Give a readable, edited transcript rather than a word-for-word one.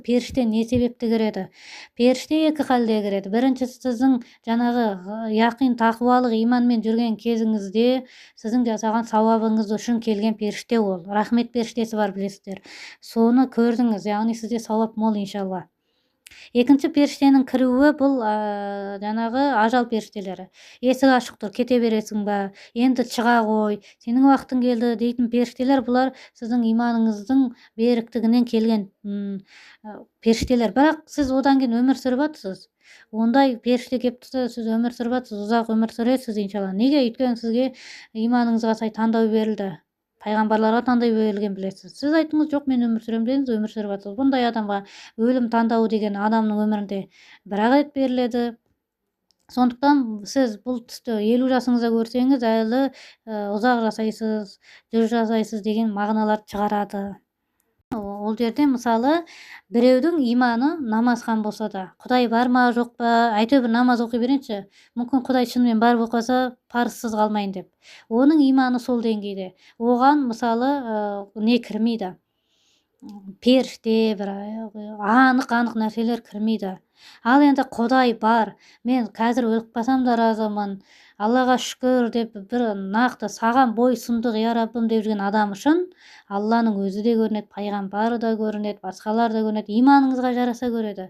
періште не себепті кіреді? Періште екі халде кіреді. Біріншісі сіздің жаңағы яқин тақуалық иманмен жүрген кезіңізде сіздің жасаған сауабыңыз үшін келген періште ол. Рахмет періштесі бар, білесіздер. Соны көрдіңіз, яғни сізде сауап мол иншалла. Екінші періштенің кіруі бұл жаңағы ажал періштелері. Есік ашық тұр, кете бересің ба, енді шыға ғой, сенің уақытың келді дейтін періштелер, бұлар сіздің иманыңыздың беріктігінен келген періштелер. Бірақ сіз одан кейін өмір сүріп жатсыз. Ондай періште келіп тұрса, сіз өмір сүріп жатсыз, ұзақ өмір сүресіз иншалла. Неге? Өйткені сізге иманыңызға сай таңдау берілді. Пайғамбарларға таңдау берілген, білесіз. Сіз айттыңыз, жоқ, мен өмір сүремін дедіңіз, өмір сүріп жатсыз. Бұндай адамға өлім таңдауы деген адамның өмірінде бір-ақ рет беріледі. Сондықтан сіз бұл түсті 50 жасыңызда көрсеңіз, әлі ұзақ жасайсыз, жүз жасайсыз деген мағыналарды шығарады. Ол жерде мысалы біреудің иманы намазхан болса да, Құдай бар ма жоқ па, әйтеуір бір намаз оқи берейінші, мүмкін Құдай шынымен бар болып қалса парызсыз қалмайын деп. Оның иманы сол деңгейде. Оған мысалы не кірмейді? Періште, бір анық нәрселер кірмейді. Ал енді Құдай бар, мен қазір өліп қалсам да разымын, Аллаға шүкір деп бір нақты саған бойсұндық я Раббым деп жүрген адам үшін Алланың өзі де көрінеді, пайғамбары да көрінеді, басқалар да көрінеді, иманыңызға жараса көреді.